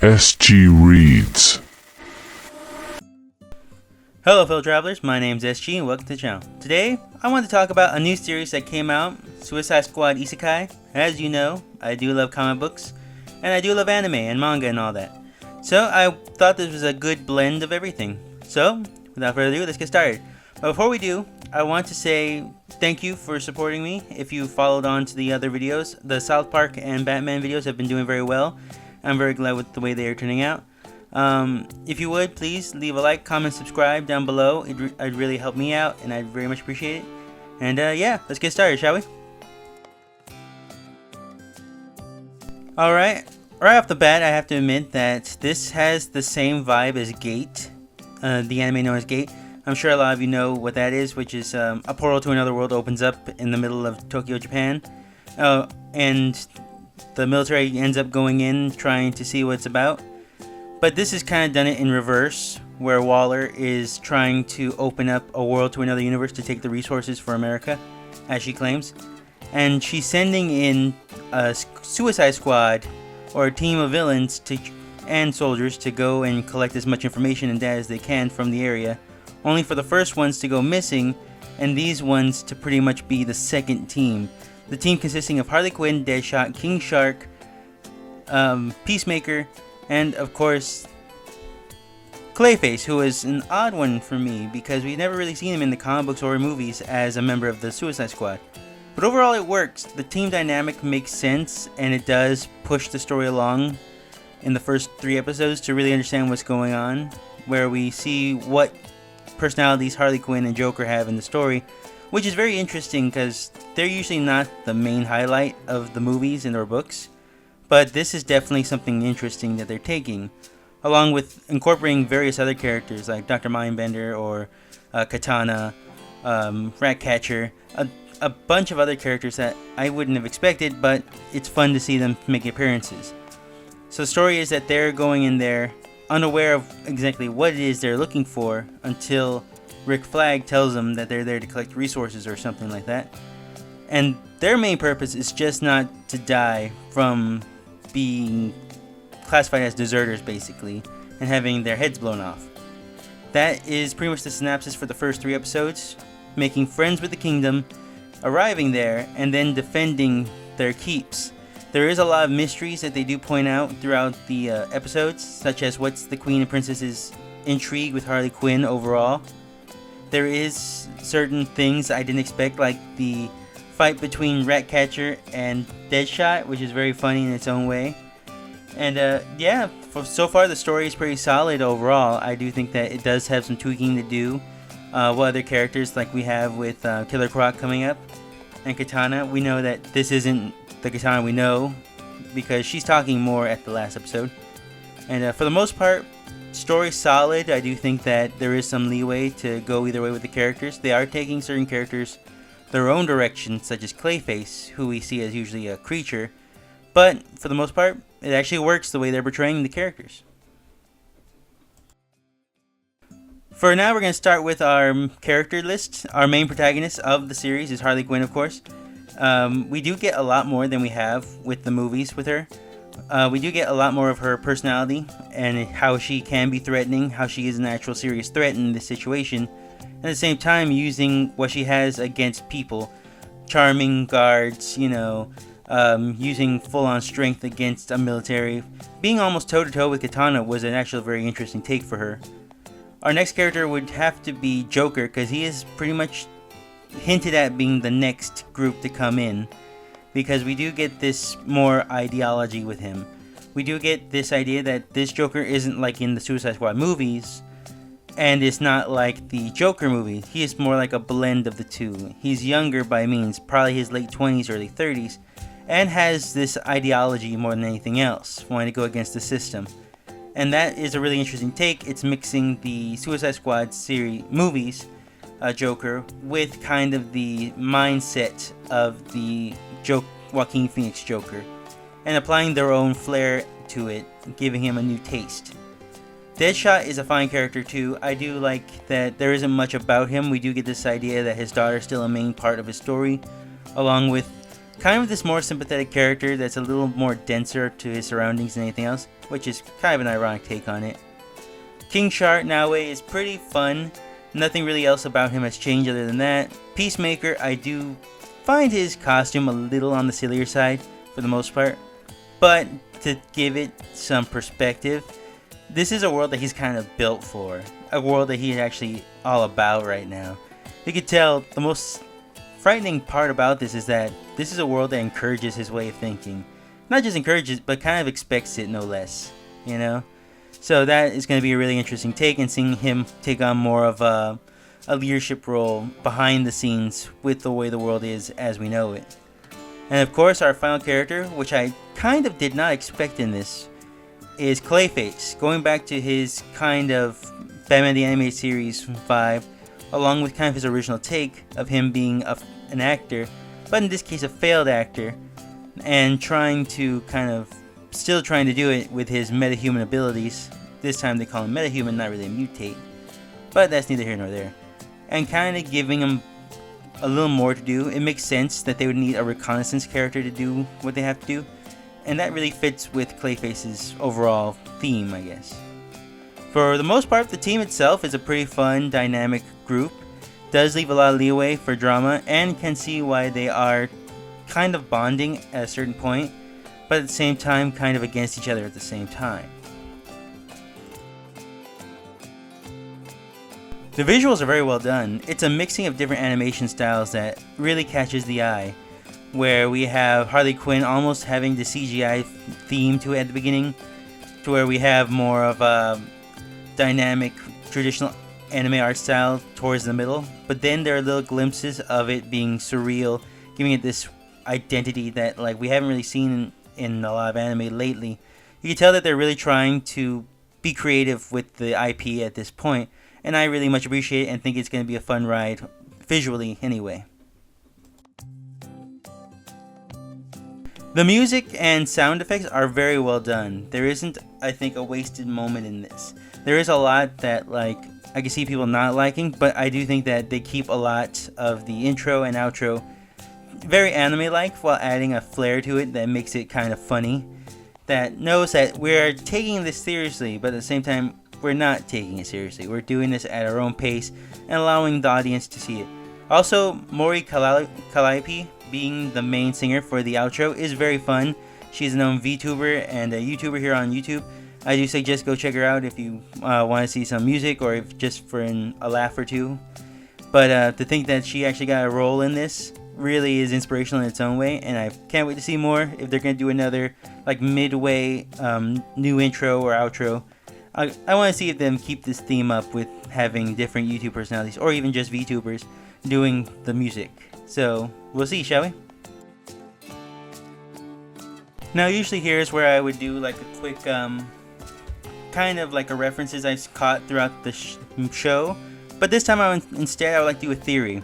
SG Reads. Hello fellow travelers, my name is SG and welcome to the channel. Today, I want to talk about a new series that came out, Suicide Squad Isekai. As you know, I do love comic books, and I do love anime and manga and all that. So I thought this was a good blend of everything. So, without further ado, let's get started. But before we do, I want to say thank you for supporting me. If you followed on to the other videos, the South Park and Batman videos have been doing very well. I'm very glad with the way they are turning out. If you would, please leave a like, comment, subscribe down below. It'd really help me out, and I'd very much appreciate it. And yeah, let's get started, shall we? Alright, right off the bat, I have to admit that this has the same vibe as Gate, the anime known as Gate. I'm sure a lot of you know what that is, which is a portal to another world opens up in the middle of Tokyo, Japan. And the military ends up going in, trying to see what it's about. But this has kind of done it in reverse, where Waller is trying to open up a world to another universe to take the resources for America, as she claims. And she's sending in a Suicide Squad, or a team of villains and soldiers to go and collect as much information and data as they can from the area, only for the first ones to go missing, and these ones to pretty much be the second team. The team consisting of Harley Quinn, Deadshot, King Shark, Peacemaker, and of course Clayface, who is an odd one for me because we've never really seen him in the comic books or movies as a member of the Suicide Squad. But overall it works. The team dynamic makes sense, and it does push the story along in the first 3 episodes to really understand what's going on, where we see what personalities Harley Quinn and Joker have in the story, which is very interesting because they're usually not the main highlight of the movies and or books. But this is definitely something interesting that they're taking, along with incorporating various other characters like Dr. Mindbender or Katana, Ratcatcher, a bunch of other characters that I wouldn't have expected, but it's fun to see them make appearances. So the story is that they're going in there unaware of exactly what it is they're looking for until Rick Flag tells them that they're there to collect resources or something like that. And their main purpose is just not to die from being classified as deserters, basically, and having their heads blown off. That is pretty much the synopsis for the first 3 episodes, making friends with the kingdom, arriving there, and then defending their keeps. There is a lot of mysteries that they do point out throughout the episodes, such as what's the Queen and Princess's intrigue with Harley Quinn overall. There is certain things I didn't expect, like the fight between Ratcatcher and Deadshot, which is very funny in its own way. And yeah, so far the story is pretty solid overall. I do think that it does have some tweaking to do. What other characters, like we have with Killer Croc coming up, and Katana, we know that this isn't the Katana we know, because she's talking more at the last episode. And for the most part, story solid. I do think that there is some leeway to go either way with the characters. They are taking certain characters their own direction, such as Clayface, who we see as usually a creature. But for the most part, it actually works the way they're portraying the characters. For now, we're going to start with our character list. Our main protagonist of the series is Harley Quinn, of course. We do get a lot more than we have with the movies with her. We do get a lot more of her personality and how she can be threatening, how she is an actual serious threat in this situation, and at the same time using what she has against people, charming guards, using full-on strength against a military. Being almost toe-to-toe with Katana was an actual very interesting take for her. Our next character would have to be Joker, because he is pretty much hinted at being the next group to come in, because we do get this more ideology with him. We do get this idea that this Joker isn't like in the Suicide Squad movies, and it's not like the Joker movie. He is more like a blend of the two. He's younger by means, probably his late 20s, early 30s, and has this ideology more than anything else, wanting to go against the system. And that is a really interesting take. It's mixing the Suicide Squad series movies, Joker, with kind of the mindset of the Joaquin Phoenix Joker, and applying their own flair to it, giving him a new taste. Deadshot is a fine character too. I do like that there isn't much about him. We do get this idea that his daughter is still a main part of his story, along with kind of this more sympathetic character that's a little more denser to his surroundings than anything else, which is kind of an ironic take on it. King Shark Naue is pretty fun. Nothing really else about him has changed other than that. Peacemaker, I do find his costume a little on the sillier side for the most part, but to give it some perspective, this is a world that he's kind of built for, a world that he's actually all about right now. You could tell the most frightening part about this is that this is a world that encourages his way of thinking. Not just encourages, but kind of expects it, no less, you know? So that is going to be a really interesting take, and seeing him take on more of a leadership role behind the scenes with the way the world is as we know it. And of course, our final character, which I kind of did not expect in this, is Clayface, going back to his kind of Batman the Animated Series vibe, along with kind of his original take of him being an actor, but in this case a failed actor, and trying to still trying to do it with his metahuman abilities. This time they call him metahuman, not really a mutate, but that's neither here nor there. And kind of giving him a little more to do. It makes sense that they would need a reconnaissance character to do what they have to do, and that really fits with Clayface's overall theme, I guess. For the most part, the team itself is a pretty fun, dynamic group. Does leave a lot of leeway for drama, and can see why they are kind of bonding at a certain point, but at the same time kind of against each other at the same time. The visuals are very well done. It's a mixing of different animation styles that really catches the eye, where we have Harley Quinn almost having the CGI theme to it at the beginning, to where we have more of a dynamic, traditional anime art style towards the middle, but then there are little glimpses of it being surreal, giving it this identity that we haven't really seen in a lot of anime lately. You can tell that they're really trying to be creative with the IP at this point, and I really much appreciate it and think it's going to be a fun ride, visually anyway. The music and sound effects are very well done. There isn't, I think, a wasted moment in this. There is a lot that I can see people not liking, but I do think that they keep a lot of the intro and outro very anime-like while adding a flair to it that makes it kind of funny. That knows that we're taking this seriously, but at the same time, we're not taking it seriously. We're doing this at our own pace and allowing the audience to see it. Also, Mori Calliope being the main singer for the outro is very fun. She's a known VTuber and a YouTuber here on YouTube. I do suggest go check her out if you want to see some music or if just for a laugh or two. But to think that she actually got a role in this really is inspirational in its own way, and I can't wait to see more. If they're going to do another midway new intro or outro, I want to see if them keep this theme up with having different YouTube personalities or even just VTubers doing the music. So we'll see, shall we? Now usually here's where I would do a quick kind of a references I've caught throughout the show, but this time I would like to do a theory.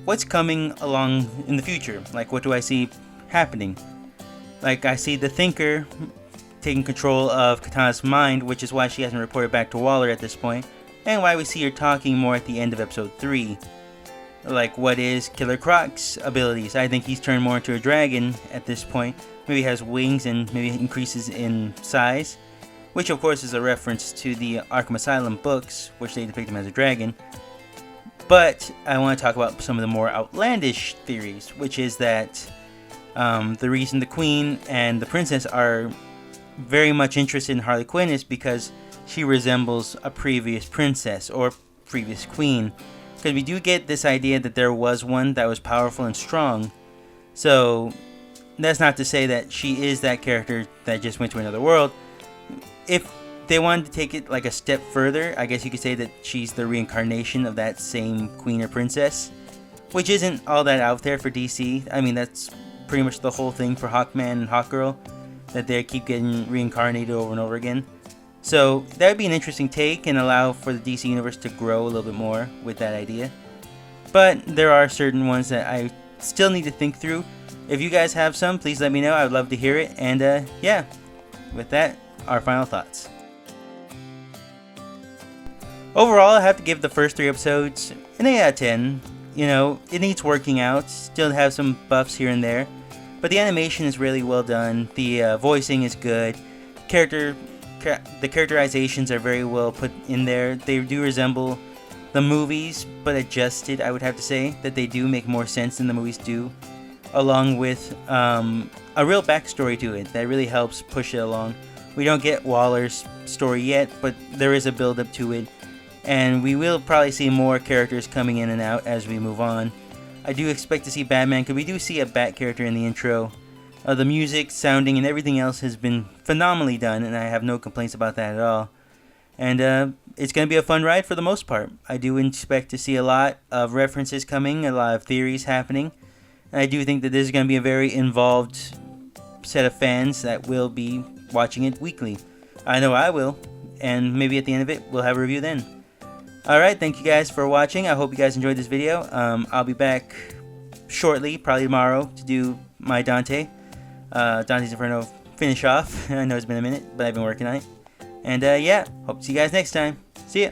What's coming along in the future? What do I see happening? I see the Thinker taking control of Katana's mind, which is why she hasn't reported back to Waller at this point, and why we see her talking more at the end of episode 3. What is Killer Croc's abilities? I think he's turned more into a dragon at this point. Maybe he has wings and maybe increases in size, which of course is a reference to the Arkham Asylum books, which they depict him as a dragon. But I want to talk about some of the more outlandish theories, which is that the reason the Queen and the Princess are very much interested in Harley Quinn is because she resembles a previous princess or previous queen. Because we do get this idea that there was one that was powerful and strong. So that's not to say that she is that character that just went to another world. If they wanted to take it a step further, I guess you could say that she's the reincarnation of that same queen or princess, which isn't all that out there for DC. I mean, that's pretty much the whole thing for Hawkman and Hawkgirl, that they keep getting reincarnated over and over again. So that would be an interesting take and allow for the DC universe to grow a little bit more with that idea. But there are certain ones that I still need to think through. If you guys have some, please let me know. I would love to hear it. And yeah, with that, our final thoughts. Overall, I have to give the first 3 episodes an 8 out of 10. You know, it needs working out. Still have some buffs here and there. But the animation is really well done. The voicing is good. The characterizations are very well put in there. They do resemble the movies, but adjusted, I would have to say. That they do make more sense than the movies do. Along with a real backstory to it that really helps push it along. We don't get Waller's story yet, but there is a build-up to it. And we will probably see more characters coming in and out as we move on. I do expect to see Batman, because we do see a Bat character in the intro. The music, sounding, and everything else has been phenomenally done, and I have no complaints about that at all. And it's going to be a fun ride for the most part. I do expect to see a lot of references coming, a lot of theories happening. And I do think that this is going to be a very involved set of fans that will be watching it weekly. I know I will, and maybe at the end of it, we'll have a review then. Alright, thank you guys for watching. I hope you guys enjoyed this video. I'll be back shortly, probably tomorrow, to do my Dante's Inferno finish off. I know it's been a minute, but I've been working on it. And yeah, hope to see you guys next time. See ya!